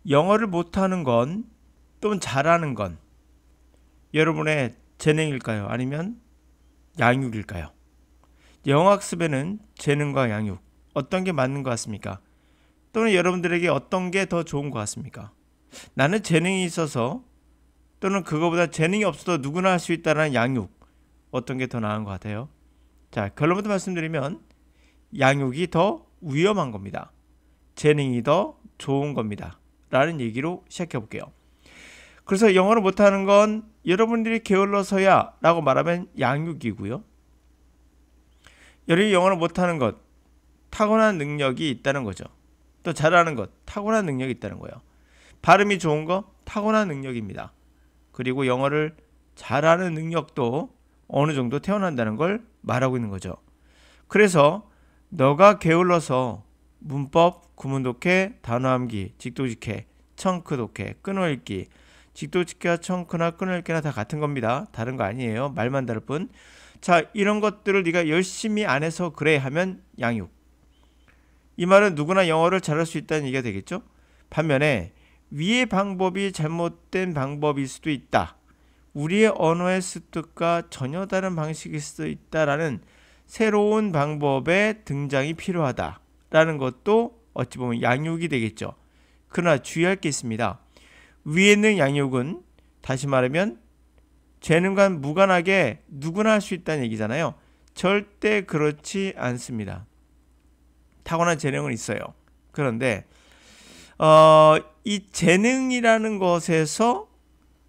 영어를 못하는 건 또는 잘하는 건 여러분의 재능일까요? 아니면 양육일까요? 영어학습에는 재능과 양육 어떤 게 맞는 것 같습니까? 또는 여러분들에게 어떤 게 더 좋은 것 같습니까? 나는 재능이 있어서 또는 그거보다 재능이 없어도 누구나 할 수 있다는 양육 어떤 게 더 나은 것 같아요? 자, 결론부터 말씀드리면 양육이 더 위험한 겁니다. 재능이 더 좋은 겁니다. 라는 얘기로 시작해 볼게요. 그래서 영어를 못하는 건 여러분들이 게을러서야 라고 말하면 양육이고요. 여러분이 영어를 못하는 것, 타고난 능력이 있다는 거죠. 또 잘하는 것, 타고난 능력이 있다는 거예요. 발음이 좋은 거, 타고난 능력입니다. 그리고 영어를 잘하는 능력도 어느 정도 태어난다는 걸 말하고 있는 거죠. 그래서 너가 게을러서 문법, 구문독해, 단어암기, 직도직해, 청크독해, 끊어읽기, 직도직해와 청크나 끊어읽기나 다 같은 겁니다. 다른 거 아니에요. 말만 다를 뿐. 자, 이런 것들을 네가 열심히 안 해서 그래 하면 양육. 이 말은 누구나 영어를 잘할 수 있다는 얘기가 되겠죠. 반면에 위의 방법이 잘못된 방법일 수도 있다. 우리의 언어의 습득과 전혀 다른 방식일 수도 있다라는 새로운 방법의 등장이 필요하다라는 것도 어찌 보면 양육이 되겠죠. 그러나 주의할 게 있습니다. 위에 있는 양육은 다시 말하면 재능과 무관하게 누구나 할 수 있다는 얘기잖아요. 절대 그렇지 않습니다. 타고난 재능은 있어요. 그런데 이 재능이라는 것에서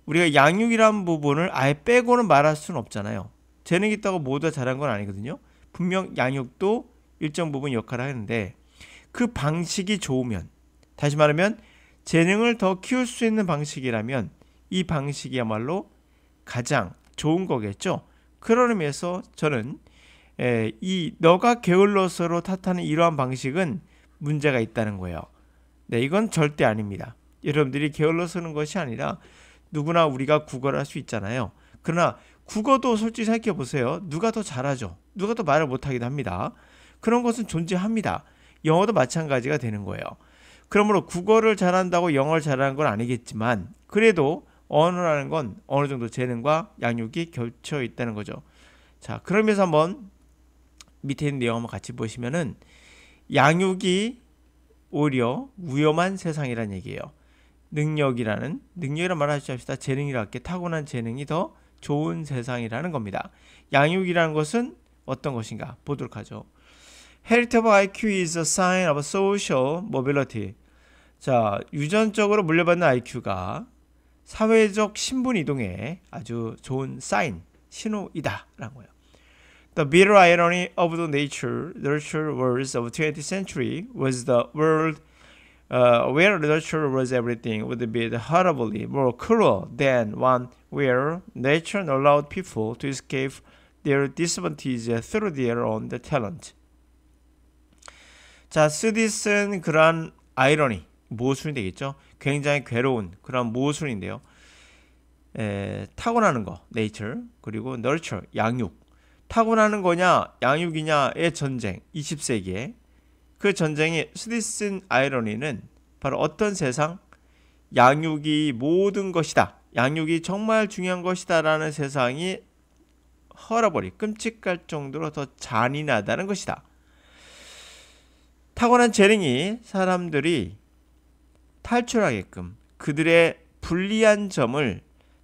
우리가 양육이라는 부분을 아예 빼고는 말할 수는 없잖아요. 재능이 있다고 모두가 잘한 건 아니거든요. 분명 양육도 일정 부분 역할을 하는데 그 방식이 좋으면, 다시 말하면 재능을 더 키울 수 있는 방식이라면 이 방식이야말로 가장 좋은 거겠죠. 그런 의미에서 저는 이 너가 게을러서로 탓하는 이러한 방식은 문제가 있다는 거예요. 네, 이건 절대 아닙니다. 여러분들이 게을러서는 것이 아니라 누구나 우리가 국어를 할 수 있잖아요. 그러나 국어도 솔직히 생각해 보세요. 누가 더 잘하죠? 누가 더 말을 못하기도 합니다. 그런 것은 존재합니다. 영어도 마찬가지가 되는 거예요. 그러므로 국어를 잘한다고 영어를 잘하는 건 아니겠지만 그래도 언어라는 건 어느 정도 재능과 양육이 겹쳐 있다는 거죠. 자, 그러면서 한번 밑에 있는 내용 한번 같이 보시면은 양육이 오히려 위험한 세상이라는 얘기예요. 능력이란 말 하지 합시다. 재능이라 할게. 타고난 재능이 더 좋은 세상이라는 겁니다. 양육이라는 것은 어떤 것인가 보도록 하죠. Heritable IQ is a sign of social mobility. 자, 유전적으로 물려받는 IQ가 사회적 신분 이동에 아주 좋은 사인, 신호이다라는 거예요. The bitter irony of the nurture words of 20th century was the world where nature was everything would be horribly more cruel than one where nature allowed people to escape their disadvantage through their own talent. 자, 스디스는 그러한 아이러니, 모순이 되겠죠. 굉장히 괴로운 그런 모순인데요. 타고나는 거, nature, 그리고 nurture, 양육. 타고나는 거냐, 양육이냐의 전쟁, 20세기에. 그 전쟁의 스디슨 아이러니는 바로 어떤 세상? 양육이 모든 것이다. 양육이 정말 중요한 것이다 라는 세상이 헐어버리, 끔찍할 정도로 더 잔인하다는 것이다. 타고난 재능이 사람들이 탈출하게끔 그들의 불리한 점을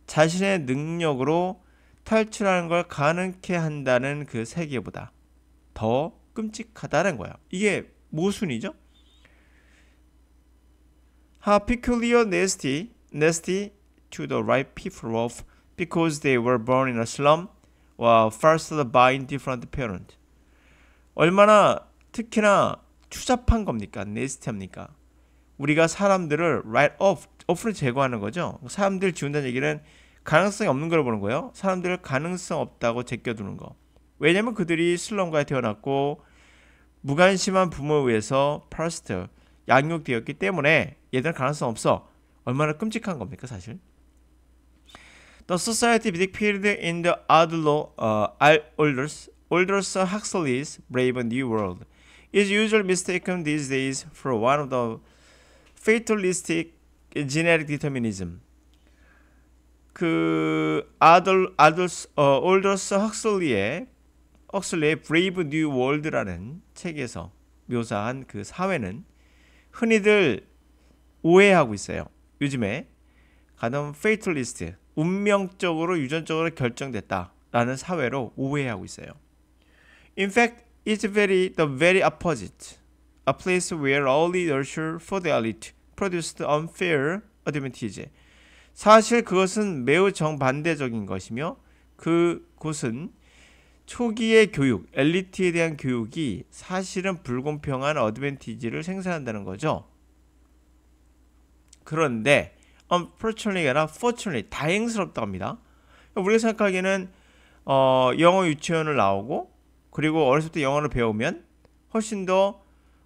자신의 능력으로 탈출하는 걸 가능케 한다는 그 세계보다 더 끔찍하다는 거야. 이게 모순이죠. How peculiar nasty to the right people of because they were born in a slum or fostered by indifferent parent. 얼마나 특히나 추잡한 겁니까? nasty합니까? 우리가 사람들을 write off를 제거하는 거죠. 사람들 지운다는 얘기는 가능성이 없는 걸 보는 거예요. 사람들을 가능성 없다고 제껴두는 거. 왜냐면 그들이 슬럼가에 태어났고 무관심한 부모에 의해서 퍼스트 양육되었기 때문에 얘들은 가능성 없어. 얼마나 끔찍한 겁니까 사실. The society depicted in the Aldous Huxley's Brave New World is usually mistaken these days for one of the fatalistic genetic determinism. 그 aldous 헉슬리의 Brave New World라는 책에서 묘사한 그 사회는 흔히들 오해하고 있어요. 요즘에 가령 fatalist, 운명적으로 유전적으로 결정됐다라는 사회로 오해하고 있어요. In fact, it's the very opposite. A place where early nurture for the elite produced unfair advantage. 사실 그것은 매우 정반대적인 것이며 그곳은 초기의 교육, 엘리트에 대한 교육이 사실은 불공평한 어드밴티지를 생산한다는 거죠. 그런데 unfortunately 아니라 fortunately, 다행스럽다고 합니다. 우리가 생각하기에는 영어 유치원을 나오고 그리고 어렸을 때 영어를 배우면 훨씬 더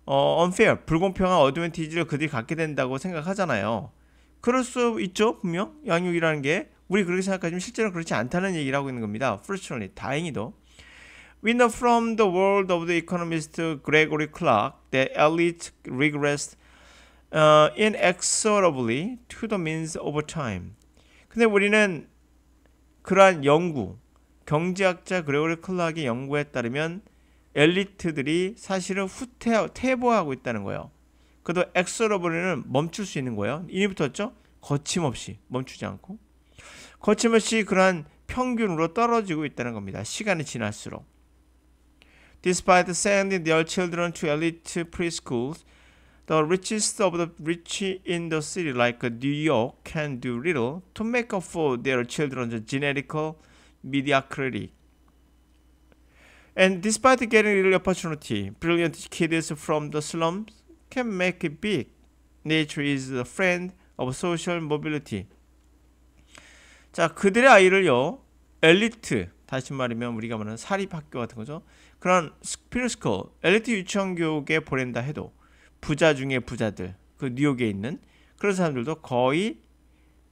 unfair, 불공평한 어드밴티지를 그들이 갖게 된다고 생각하잖아요. 그럴 수 있죠. 분명 양육이라는 게 우리 그렇게 생각하지만 실제로 그렇지 않다는 얘기를 하고 있는 겁니다. Fortunately, 다행히도. We know from the world of the economist Gregory Clark that elite regressed inexorably to the means over time. 근데 우리는 그러한 연구, 경제학자 그레고리 클락의 연구에 따르면 엘리트들이 사실은 퇴보하고 있다는 거예요. 그래도 exorably는 멈출 수 있는 거예요. 이미 붙었죠? 거침없이 멈추지 않고 거침없이 그러한 평균으로 떨어지고 있다는 겁니다. 시간이 지날수록. Despite sending their children to elite preschools, the richest of the rich in the city like New York can do little to make up for their children's genetic mediocrity. And despite getting little opportunity, brilliant kids from the slums can make it big. Nature is a friend of social mobility. 자, 그들의 아이를요, 엘리트, 다시 말하면 우리가 말하는 사립학교 같은 거죠. 그런 스피리스쿨, 엘리트 유치원 교육에 보낸다 해도 부자 중에 부자들, 그 뉴욕에 있는 그런 사람들도 거의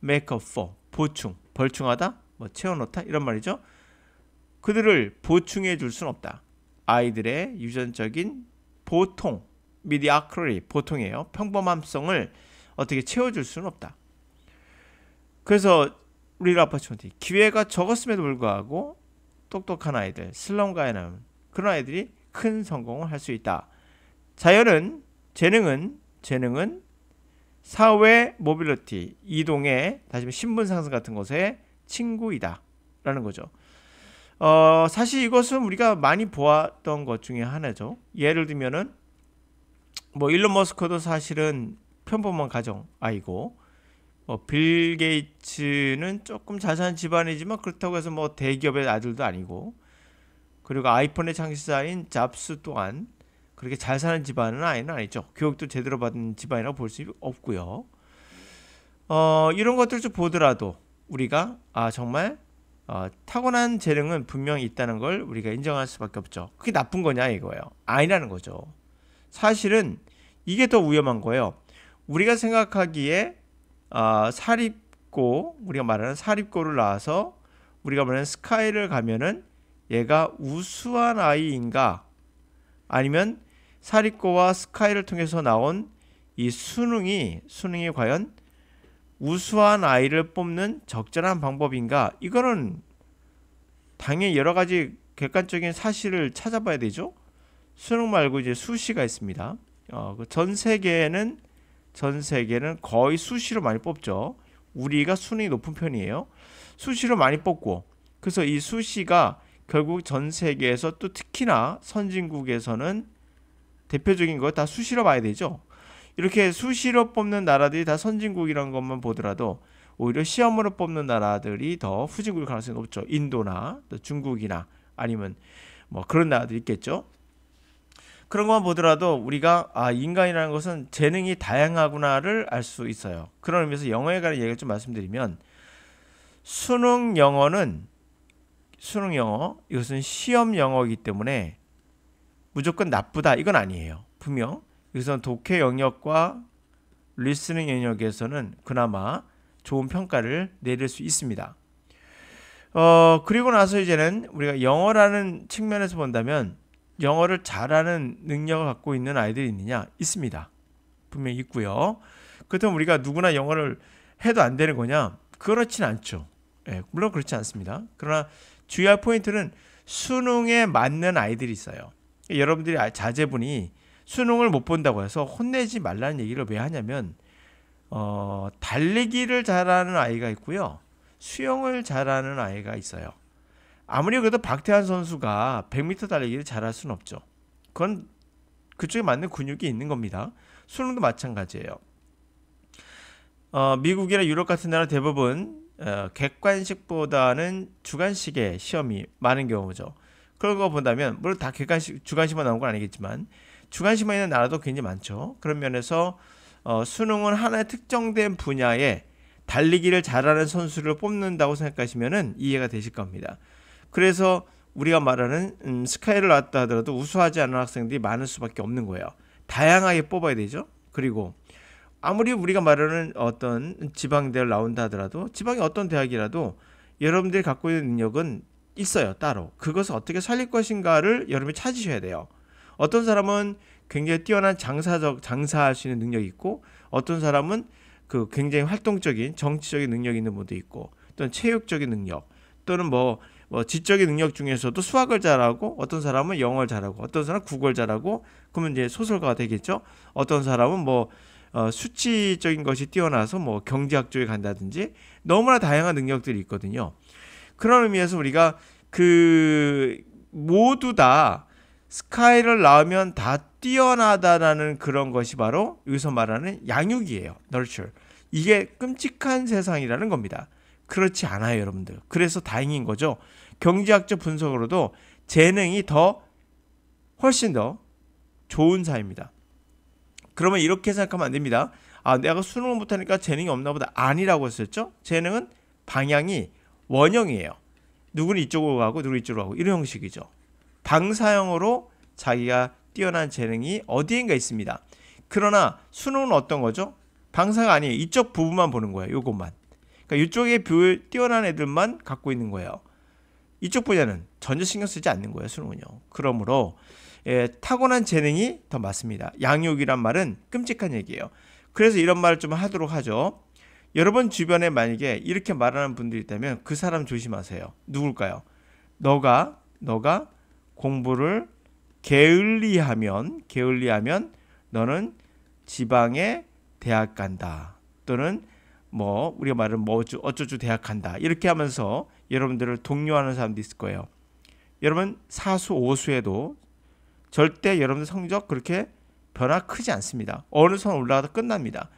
make up for, 보충, 벌충하다, 뭐 채워넣다 이런 말이죠. 그들을 보충해 줄 수는 없다. 아이들의 유전적인 보통, mediocrity, 보통이에요. 평범함성을 어떻게 채워줄 수는 없다. 그래서 리얼 opportunity, 기회가 적었음에도 불구하고 똑똑한 아이들, 슬럼가에 나오는 그런 아이들이 큰 성공을 할 수 있다. 재능은 사회 모빌리티, 이동의 다시 말해 신분 상승 같은 것의 친구이다 라는 거죠. 사실 이것은 우리가 많이 보았던 것 중에 하나죠. 예를 들면은 뭐 일론 머스크도 사실은 평범한 가정 아이고, 빌 게이츠는 조금 자세한 집안이지만 그렇다고 해서 뭐 대기업의 아들도 아니고, 그리고 아이폰의 창시자인 잡스 또한 그렇게 잘 사는 집안은 아니죠. 교육도 제대로 받은 집안이라고 볼 수 없고요. 이런 것들을 좀 보더라도 우리가 정말 타고난 재능은 분명히 있다는 걸 우리가 인정할 수밖에 없죠. 그게 나쁜 거냐 이거예요. 아니라는 거죠. 사실은 이게 더 위험한 거예요. 우리가 생각하기에 사립고, 우리가 말하는 사립고를 나와서 우리가 말하는 스카이를 가면은 얘가 우수한 아이인가, 아니면 사립고와 스카이를 통해서 나온 이 수능이 과연 우수한 아이를 뽑는 적절한 방법인가? 이거는 당연히 여러 가지 객관적인 사실을 찾아봐야 되죠. 수능 말고 이제 수시가 있습니다. 전 세계는 거의 수시로 많이 뽑죠. 우리가 수능이 높은 편이에요. 수시로 많이 뽑고, 그래서 이 수시가 결국 전 세계에서 또 특히나 선진국에서는 대표적인 거 다 수시로 봐야 되죠. 이렇게 수시로 뽑는 나라들이 다 선진국이라는 것만 보더라도 오히려 시험으로 뽑는 나라들이 더 후진국일 가능성이 높죠. 인도나 또 중국이나 아니면 뭐 그런 나라들이 있겠죠. 그런 것만 보더라도 우리가 인간이라는 것은 재능이 다양하구나를 알 수 있어요. 그런 의미에서 영어에 관한 얘기를 좀 말씀드리면, 수능 영어 이것은 시험 영어이기 때문에 무조건 나쁘다 이건 아니에요. 분명 여기서는 독해 영역과 리스닝 영역에서는 그나마 좋은 평가를 내릴 수 있습니다. 그리고 나서 이제는 우리가 영어라는 측면에서 본다면 영어를 잘하는 능력을 갖고 있는 아이들이 있느냐? 있습니다. 분명히 있고요. 그렇다면 우리가 누구나 영어를 해도 안 되는 거냐? 그렇진 않죠. 예, 물론 그렇지 않습니다. 그러나 주의할 포인트는 수능에 맞는 아이들이 있어요. 여러분들이 자제분이 수능을 못 본다고 해서 혼내지 말라는 얘기를 왜 하냐면 달리기를 잘하는 아이가 있고요. 수영을 잘하는 아이가 있어요. 아무리 그래도 박태환 선수가 100m 달리기를 잘할 수는 없죠. 그건 그쪽에 맞는 근육이 있는 겁니다. 수능도 마찬가지예요. 미국이나 유럽 같은 나라 대부분 객관식보다는 주관식의 시험이 많은 경우죠. 그런 거 본다면 물론 다 객관식, 주관식만 나온 건 아니겠지만 주관식만 있는 나라도 굉장히 많죠. 그런 면에서 수능은 하나의 특정된 분야에 달리기를 잘하는 선수를 뽑는다고 생각하시면 이해가 되실 겁니다. 그래서 우리가 말하는 스카이를 나왔다 하더라도 우수하지 않은 학생들이 많을 수밖에 없는 거예요. 다양하게 뽑아야 되죠. 그리고 아무리 우리가 말하는 어떤 지방대를 나온다 하더라도 지방의 어떤 대학이라도 여러분들이 갖고 있는 능력은 있어요. 따로. 그것을 어떻게 살릴 것인가를 여러분이 찾으셔야 돼요. 어떤 사람은 굉장히 뛰어난 장사할 수 있는 능력이 있고 어떤 사람은 그 굉장히 활동적인 정치적인 능력이 있는 분도 있고 또는 체육적인 능력 또는 뭐 지적인 능력 중에서도 수학을 잘하고 어떤 사람은 영어를 잘하고 어떤 사람은 국어를 잘하고 그러면 이제 소설가가 되겠죠. 어떤 사람은 수치적인 것이 뛰어나서 경제학 쪽에 간다든지 너무나 다양한 능력들이 있거든요. 그런 의미에서 우리가 모두 다 스카이를 낳으면 다 뛰어나다라는 그런 것이 바로 여기서 말하는 양육이에요. nurture. 이게 끔찍한 세상이라는 겁니다. 그렇지 않아요, 여러분들. 그래서 다행인 거죠. 경제학적 분석으로도 재능이 훨씬 더 좋은 사회입니다. 그러면 이렇게 생각하면 안 됩니다. 내가 수능을 못하니까 재능이 없나 보다. 아니라고 했었죠. 재능은 방향이 원형이에요. 누구는 이쪽으로 가고 누구는 이쪽으로 가고 이런 형식이죠. 방사형으로 자기가 뛰어난 재능이 어디엔가 있습니다. 그러나 수능은 어떤 거죠? 방사가 아니에요. 이쪽 부분만 보는 거예요. 요것만. 그러니까 이쪽에 뛰어난 애들만 갖고 있는 거예요. 이쪽 분야는 전혀 신경 쓰지 않는 거예요. 수능은요. 그러므로 타고난 재능이 더 맞습니다. 양육이란 말은 끔찍한 얘기예요. 그래서 이런 말을 좀 하도록 하죠. 여러분 주변에 만약에 이렇게 말하는 분들이 있다면 그 사람 조심하세요. 누굴까요? 너가 공부를 게을리하면 너는 지방에 대학 간다. 또는 우리가 말하는 어쩌주 대학 간다. 이렇게 하면서 여러분들을 독려하는 사람도 있을 거예요. 여러분 사수 오수에도 절대 여러분들 성적 그렇게 변화 크지 않습니다. 어느 선 올라가도 끝납니다.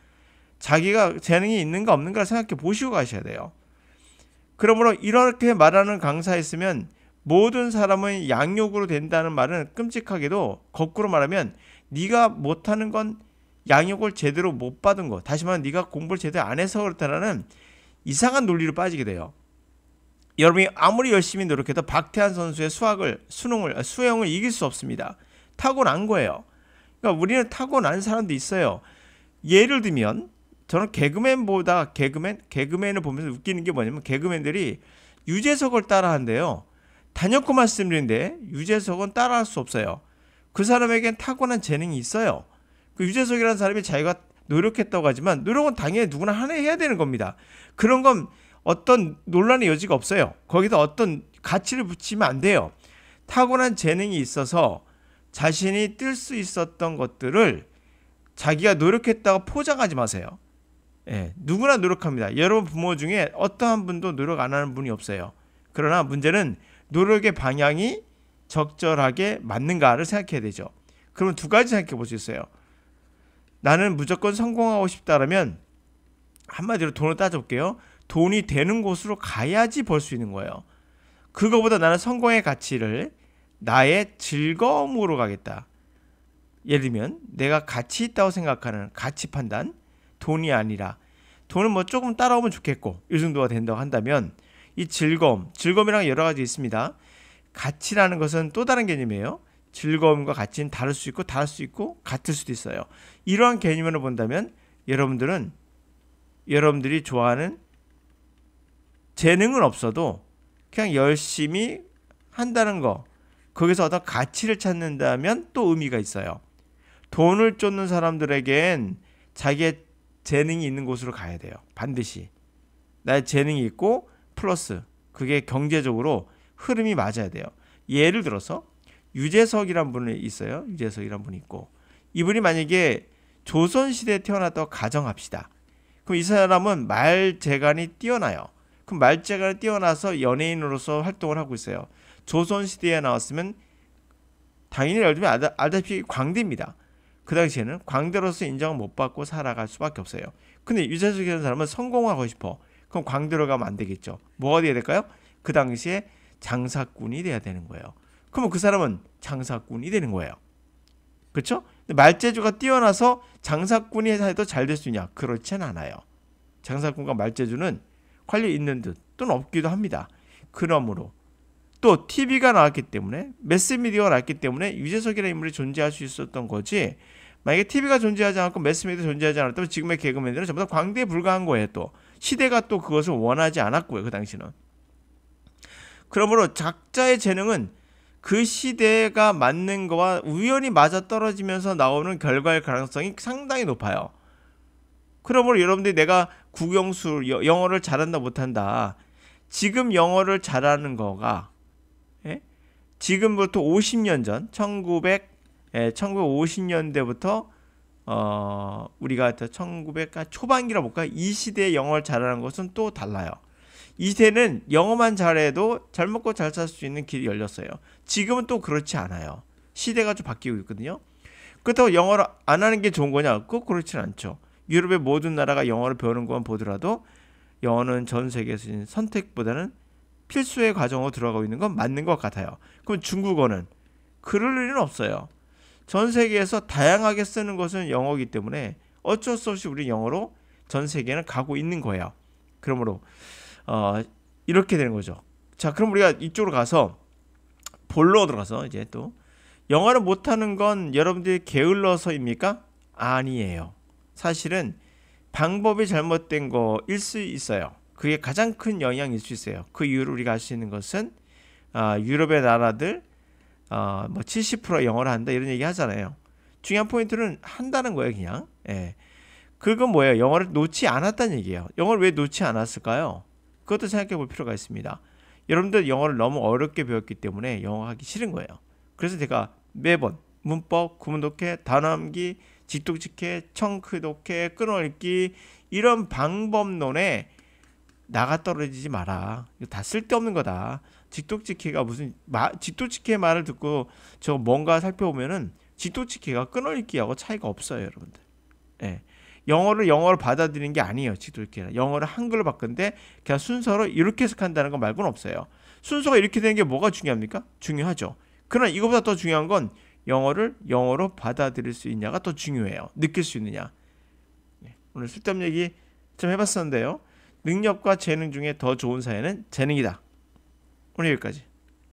자기가 재능이 있는가 없는가 생각해 보시고 가셔야 돼요. 그러므로 이렇게 말하는 강사가 있으면 모든 사람은 양육으로 된다는 말은 끔찍하게도 거꾸로 말하면 네가 못하는 건 양육을 제대로 못 받은 거. 다시 말하면 네가 공부를 제대로 안 해서 그렇다는 이상한 논리로 빠지게 돼요. 여러분이 아무리 열심히 노력해도 박태환 선수의 수영을 이길 수 없습니다. 타고난 거예요. 그러니까 우리는 타고난 사람도 있어요. 예를 들면 저는 개그맨을 보면서 웃기는 게 뭐냐면 개그맨들이 유재석을 따라한대요. 단연코 말씀드리는데 유재석은 따라할 수 없어요. 그 사람에겐 타고난 재능이 있어요. 그 유재석이라는 사람이 자기가 노력했다고 하지만 노력은 당연히 누구나 하나 해야 되는 겁니다. 그런 건 어떤 논란의 여지가 없어요. 거기다 어떤 가치를 붙이면 안 돼요. 타고난 재능이 있어서 자신이 뜰 수 있었던 것들을 자기가 노력했다고 포장하지 마세요. 누구나 노력합니다. 여러분 부모 중에 어떠한 분도 노력 안 하는 분이 없어요. 그러나 문제는 노력의 방향이 적절하게 맞는가를 생각해야 되죠. 그러면 두 가지 생각해 볼 수 있어요. 나는 무조건 성공하고 싶다라면 한마디로 돈을 따져볼게요. 돈이 되는 곳으로 가야지 벌 수 있는 거예요. 그거보다 나는 성공의 가치를 나의 즐거움으로 가겠다. 예를 들면 내가 가치 있다고 생각하는 가치 판단, 돈이 아니라 돈은 조금 따라오면 좋겠고 이 정도가 된다고 한다면 이 즐거움이랑 여러 가지 있습니다. 가치라는 것은 또 다른 개념이에요. 즐거움과 가치는 다를 수 있고 같을 수도 있어요. 이러한 개념으로 본다면 여러분들이 좋아하는 재능은 없어도 그냥 열심히 한다는 거, 거기서 어떤 가치를 찾는다면 또 의미가 있어요. 돈을 쫓는 사람들에겐 자기의 재능이 있는 곳으로 가야 돼요. 반드시. 나의 재능이 있고 플러스 그게 경제적으로 흐름이 맞아야 돼요. 예를 들어서 유재석이란 분이 있어요. 유재석이란 분이 있고 이분이 만약에 조선시대에 태어났다고 가정합시다. 그럼 이 사람은 말재간이 뛰어나요. 그럼 말재간이 뛰어나서 연예인으로서 활동을 하고 있어요. 조선시대에 나왔으면 당연히 예를 들면 알다시피 광대입니다. 그 당시에는 광대로서 인정을 못 받고 살아갈 수밖에 없어요. 근데 유재석이라는 사람은 성공하고 싶어. 그럼 광대로 가면 안 되겠죠. 뭐가 돼야 될까요? 그 당시에 장사꾼이 돼야 되는 거예요. 그러면 그 사람은 장사꾼이 되는 거예요. 그렇죠? 말재주가 뛰어나서 장사꾼이 해도 잘 될 수 있냐? 그렇진 않아요. 장사꾼과 말재주는 관련 있는 듯 또는 없기도 합니다. 그러므로 또 TV가 나왔기 때문에 매스미디어가 나왔기 때문에 유재석이라는 인물이 존재할 수 있었던 거지. 만약에 TV가 존재하지 않고 매스미디어가 존재하지 않았다면 지금의 개그맨들은 전부 다 광대에 불과한 거예요. 또 시대가 또 그것을 원하지 않았고요. 그 당시는. 그러므로 작자의 재능은 그 시대가 맞는 거와 우연히 맞아떨어지면서 나오는 결과의 가능성이 상당히 높아요. 그러므로 여러분들이 내가 국영수 영어를 잘한다 못한다. 지금 영어를 잘하는 거가 지금부터 50년 전 1950년대부터 우리가 1900 초반기라 볼까? 이 시대에 영어를 잘하는 것은 또 달라요. 이 시대는 영어만 잘해도 잘 먹고 잘 살 수 있는 길이 열렸어요. 지금은 또 그렇지 않아요. 시대가 좀 바뀌고 있거든요. 그렇다고 영어를 안 하는 게 좋은 거냐? 꼭 그렇지는 않죠. 유럽의 모든 나라가 영어를 배우는 것만 보더라도 영어는 전 세계에서 선택보다는 필수의 과정으로 들어가고 있는 건 맞는 것 같아요. 그럼 중국어는 그럴 일은 없어요. 전 세계에서 다양하게 쓰는 것은 영어이기 때문에 어쩔 수 없이 우리 영어로 전 세계는 가고 있는 거예요. 그러므로 이렇게 되는 거죠. 자, 그럼 우리가 이쪽으로 가서 본론으로 들어가서 이제 또 영어를 못하는 건 여러분들이 게을러서입니까? 아니에요. 사실은 방법이 잘못된 거일 수 있어요. 그게 가장 큰 영향일 수 있어요. 그 이유로 우리가 알 수 있는 것은 유럽의 나라들 뭐 70% 영어를 한다 이런 얘기 하잖아요. 중요한 포인트는 한다는 거예요, 그냥. 예. 그건 뭐예요? 영어를 놓지 않았다는 얘기예요. 영어를 왜 놓지 않았을까요? 그것도 생각해 볼 필요가 있습니다. 여러분들 영어를 너무 어렵게 배웠기 때문에 영어 하기 싫은 거예요. 그래서 제가 매번 문법, 구문독해, 단어암기, 직독직해, 청크독해, 끊어읽기 이런 방법론에 나가 떨어지지 마라. 이거 다 쓸데없는 거다. 직독직해가 무슨 직독직해 말을 듣고 저 뭔가 살펴보면은 직독직해가 끊어읽기하고 차이가 없어요, 여러분들. 예. 영어를 받아들이는 게 아니에요. 직독직해는 영어를 한글로 바꾼데 그냥 순서로 이렇게 해석한다는 거 말고는 없어요. 순서가 이렇게 되는 게 뭐가 중요합니까? 중요하죠. 그러나 이거보다 더 중요한 건 영어를 영어로 받아들일 수 있냐가 더 중요해요. 느낄 수 있느냐. 오늘 쓸데없는 얘기 좀 해봤었는데요. 능력과 재능 중에 더 좋은 사회는 재능이다. 오늘 여기까지.